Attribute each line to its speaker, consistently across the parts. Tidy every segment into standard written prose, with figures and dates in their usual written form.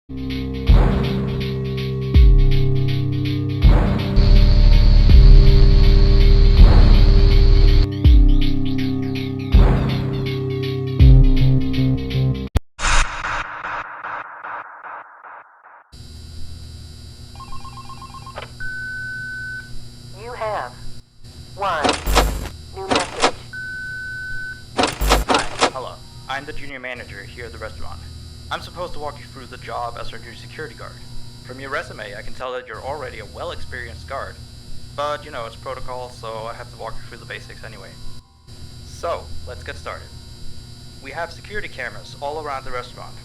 Speaker 1: You have one new message.
Speaker 2: Hi, hello. I'm the junior manager here at the restaurant. I'm supposed to walk you through the job as our new security guard. From your resume, I can tell that you're already a well-experienced guard. But, you know, it's protocol, so I have to walk you through the basics anyway. So, let's get started. We have security cameras all around the restaurant,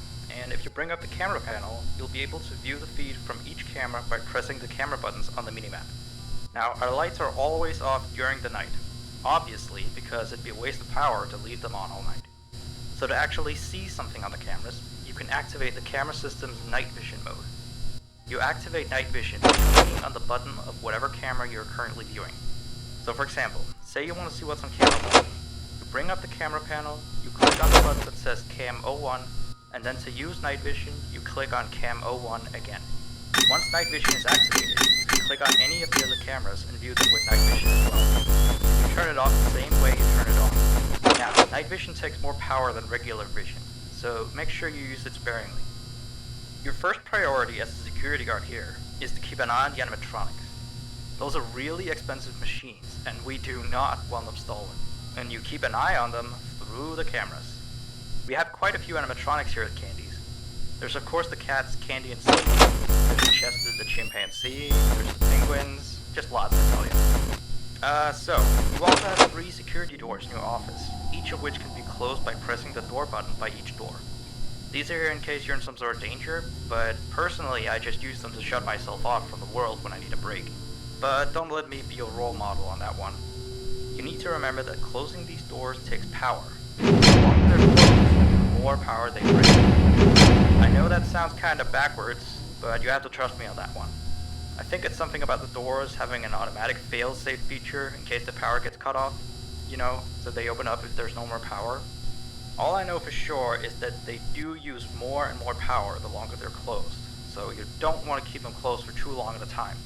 Speaker 2: and if you bring up the camera panel, you'll be able to view the feed from each camera by pressing the camera buttons on the minimap. Now, our lights are always off during the night, obviously because it'd be a waste of power to leave them on all night. So to actually see something on the cameras, you can activate the camera system's night vision mode. You activate night vision by clicking on the button of whatever camera you're currently viewing. So for example, say you want to see what's on camera 1. You bring up the camera panel, you click on the button that says Cam 01, and then to use night vision, you click on Cam 01 again. Once night vision is activated, you can click on any of the other cameras and view them with night vision as well. You turn it off the same way you turn it on. Now, night vision takes more power than regular vision, so make sure you use it sparingly. Your first priority as a security guard here is to keep an eye on the animatronics. Those are really expensive machines, and we do not want them stolen. And you keep an eye on them through the cameras. We have quite a few animatronics here at Candy's. There's of course the cats Candy and Silky, there's Chester the chimpanzee, there's the penguins, just lots to tell you. So, you also have 3 security doors in your office, each of which can be closed by pressing the door button by each door. These are here in case you're in some sort of danger, but personally I just use them to shut myself off from the world when I need a break. But don't let me be your role model on that one. You need to remember that closing these doors takes power. The longer they're closed, the more power they bring. I know that sounds kinda backwards, but you have to trust me on that one. I think it's something about the doors having an automatic fail-safe feature in case the power gets cut off. You know, so they open up if there's no more power. All I know for sure is that they do use more and more power the longer they're closed, so you don't want to keep them closed for too long at a time.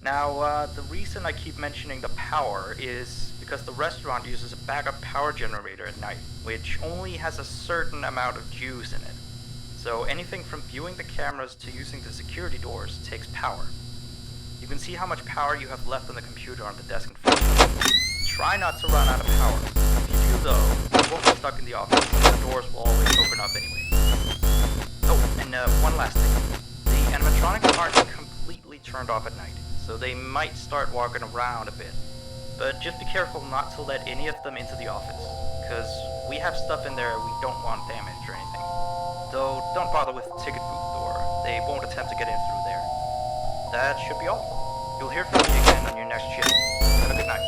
Speaker 2: Now, the reason I keep mentioning the power is because the restaurant uses a backup power generator at night, which only has a certain amount of juice in it. So anything from viewing the cameras to using the security doors takes power. You can see how much power you have left on the computer on the desk in front of you. Try not to run out of power. If you do though, you won't be stuck in the office, and the doors will always open up anyway. Oh, and one last thing. The animatronics aren't completely turned off at night, so they might start walking around a bit. But just be careful not to let any of them into the office, because we have stuff in there we don't want damaged or anything. Though, don't bother with the ticket booth door, they won't attempt to get in through there. That should be all. You'll hear from me again on your next shift. Have a good night.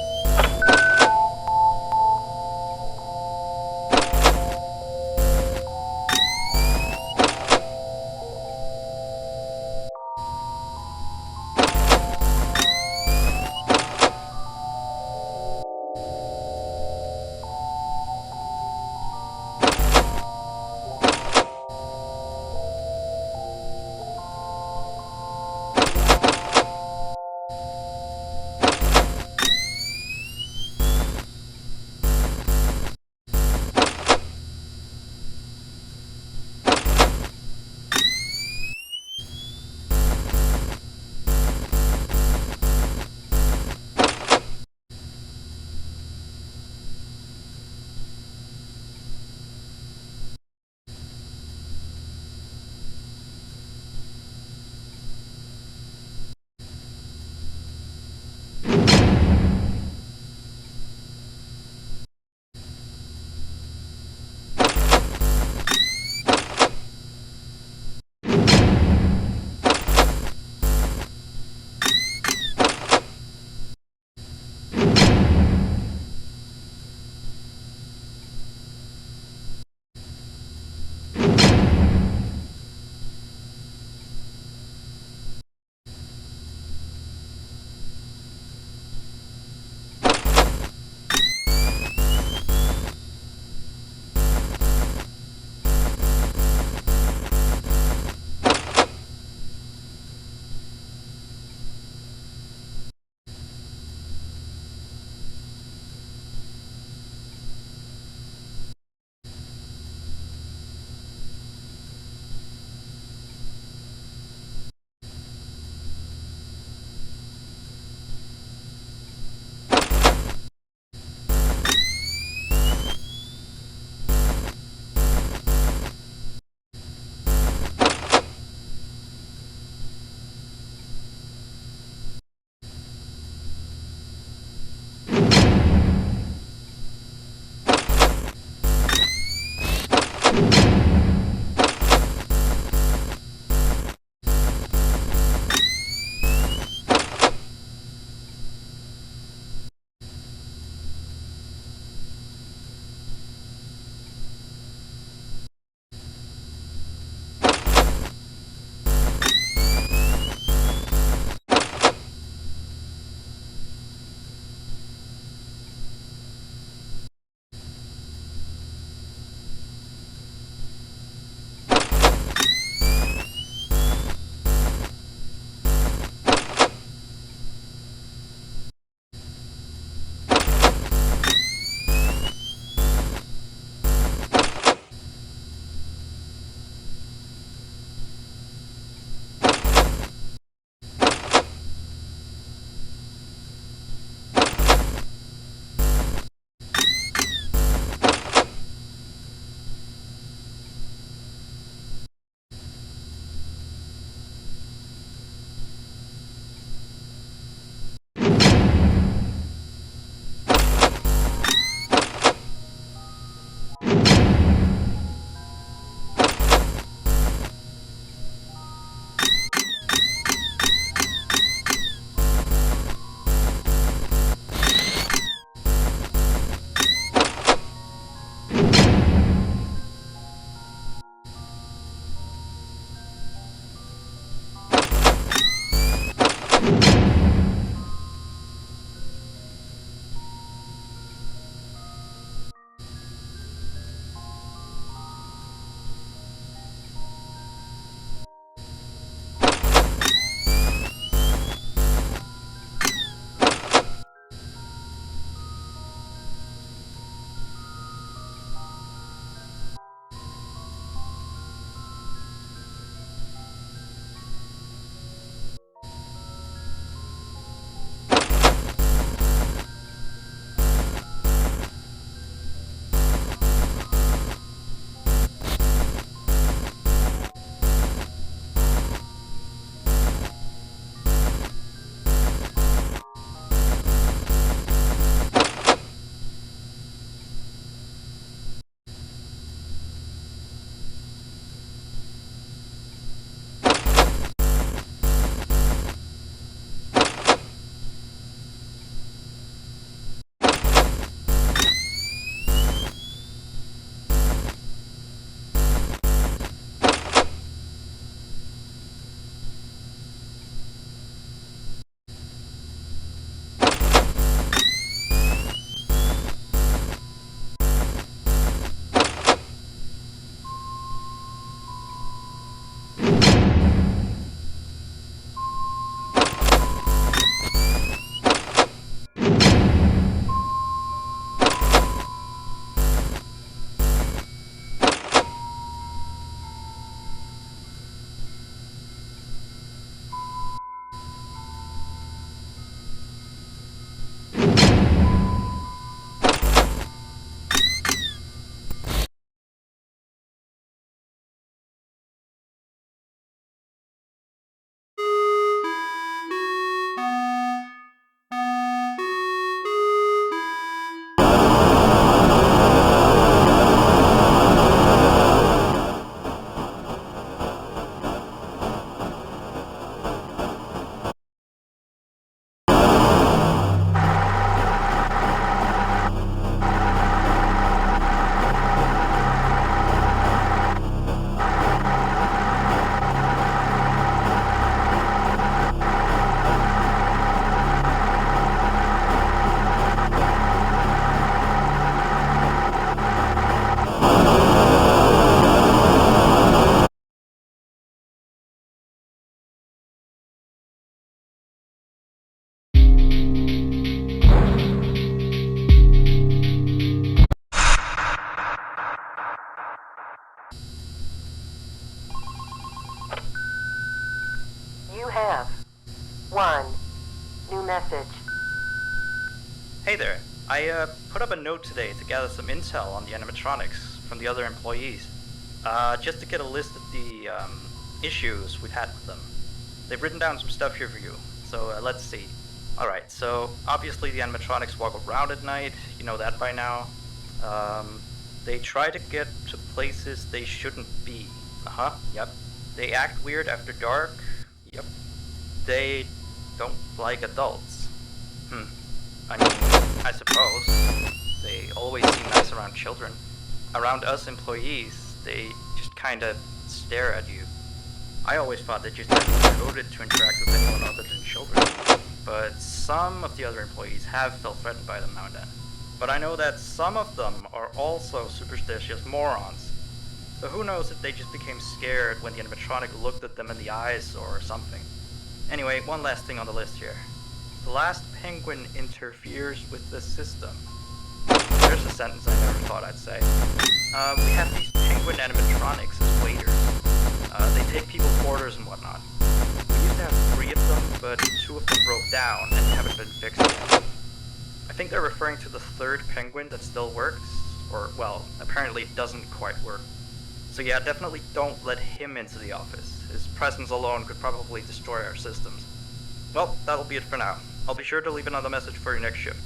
Speaker 1: have 1 new message.
Speaker 2: Hey there. I put up a note today to gather some intel on the animatronics from the other employees. Just to get a list of the issues we've had with them. They've written down some stuff here for you, so let's see. Alright, so obviously the animatronics walk around at night, you know that by now. They try to get to places they shouldn't be. Yep. They act weird after dark. Yep. They don't like adults. I mean, I suppose. They always seem nice around children. Around us employees, they just kinda stare at you. I always thought they just had coded to interact with anyone other than children. But some of the other employees have felt threatened by them now and then. But I know that some of them are also superstitious morons. So who knows if they just became scared when the animatronic looked at them in the eyes or something. Anyway, one last thing on the list here. The last penguin interferes with the system. There's a sentence I never thought I'd say. We have these penguin animatronics as waiters. They take people's orders and whatnot. We used to have 3 of them, but 2 of them broke down and haven't been fixed yet. I think they're referring to the 3rd penguin that still works, or, well, apparently it doesn't quite work. So yeah, definitely don't let him into the office. His presence alone could probably destroy our systems. Well, that'll be it for now. I'll be sure to leave another message for your next shift.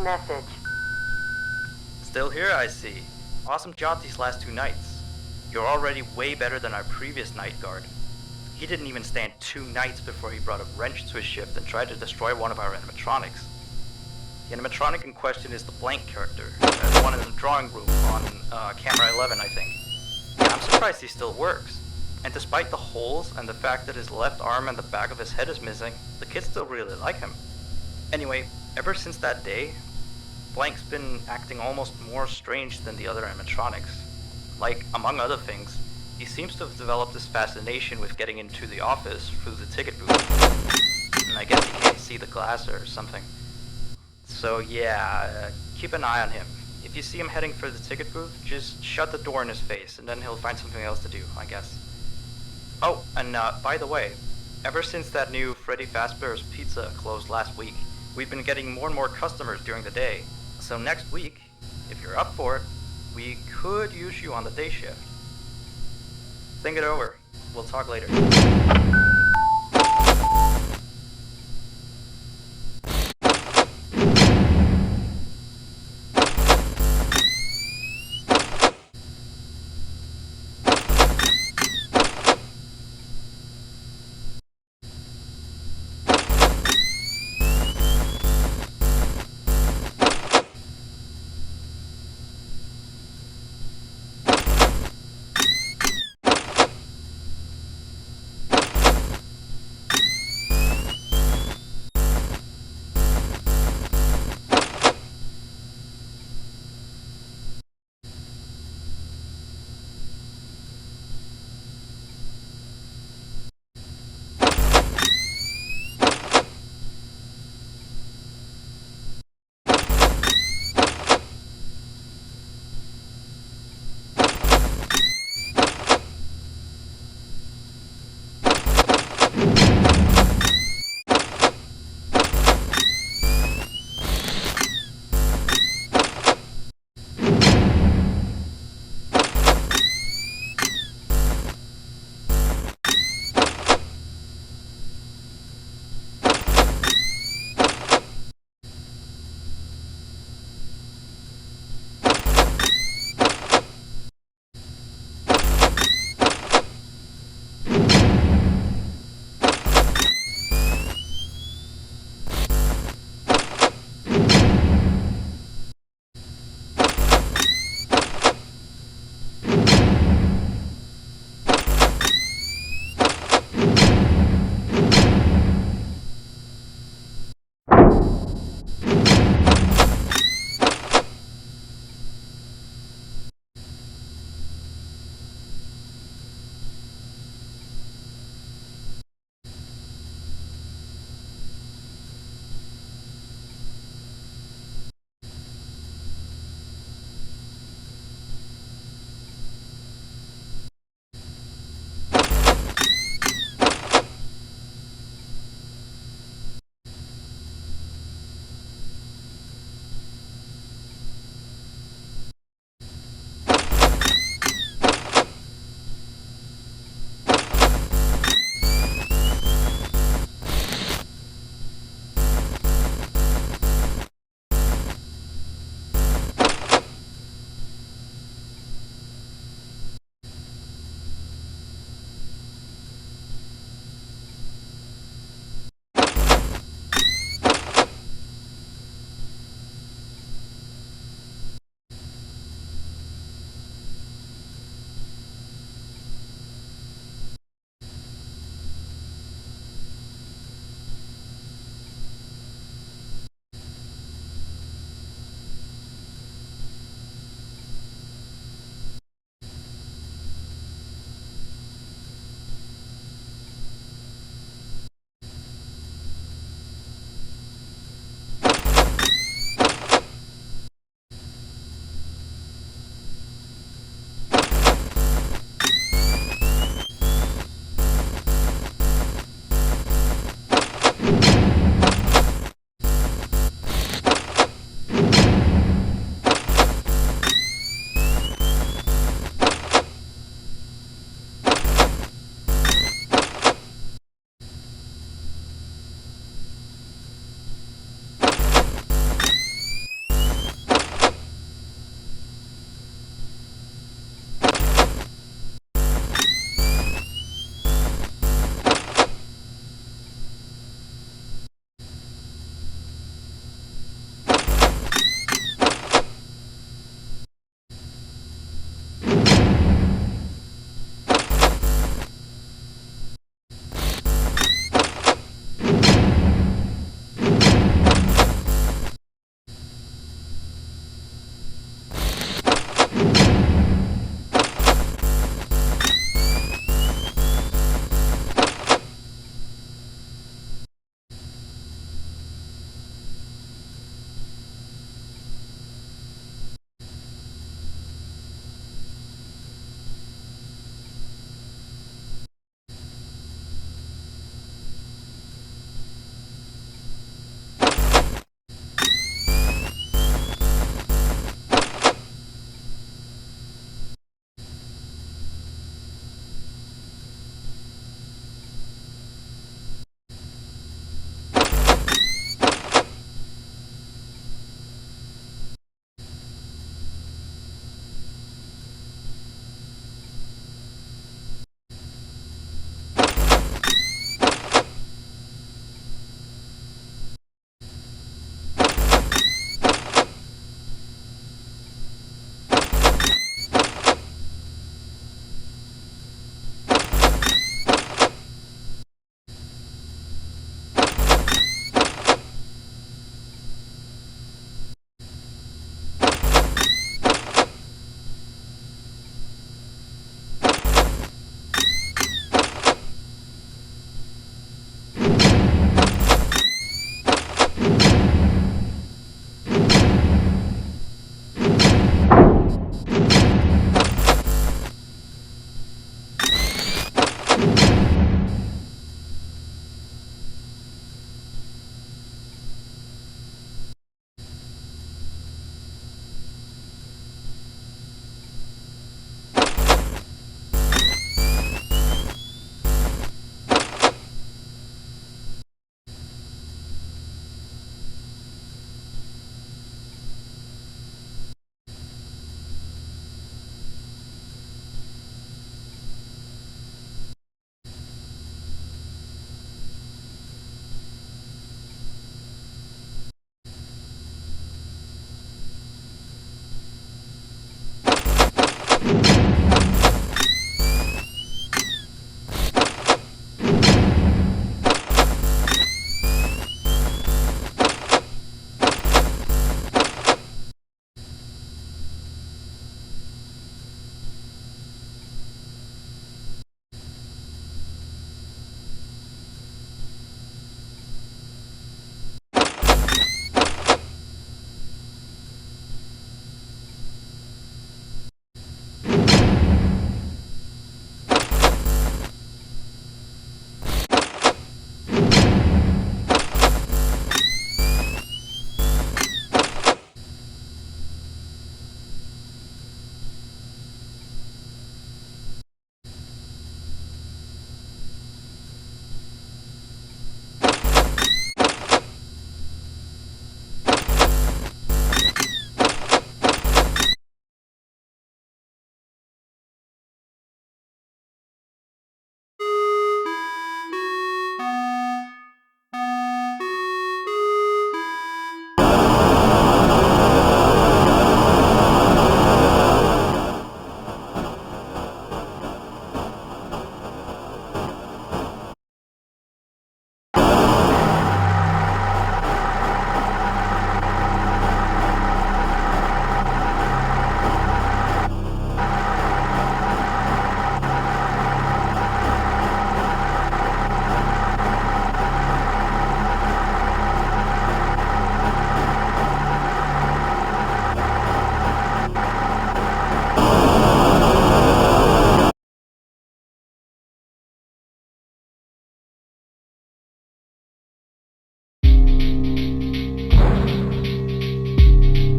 Speaker 1: New message.
Speaker 2: Still here, I see. Awesome job these last 2 nights. You're already way better than our previous night guard. He didn't even stand 2 nights before he brought a wrench to his shift and tried to destroy one of our animatronics. The animatronic in question is the Blank character, the one in the drawing room on camera 11, I think. I'm surprised he still works. And despite the holes and the fact that his left arm and the back of his head is missing, the kids still really like him. Anyway, ever since that day, Blank's been acting almost more strange than the other animatronics. Like, among other things, he seems to have developed this fascination with getting into the office through the ticket booth. And I guess he can't see the glass or something. So yeah, keep an eye on him. If you see him heading for the ticket booth, just shut the door in his face, and then he'll find something else to do, I guess. Oh, and by the way, ever since that new Freddy Fazbear's Pizza closed last week, we've been getting more and more customers during the day. So next week, if you're up for it, we could use you on the day shift. Think it over. We'll talk later.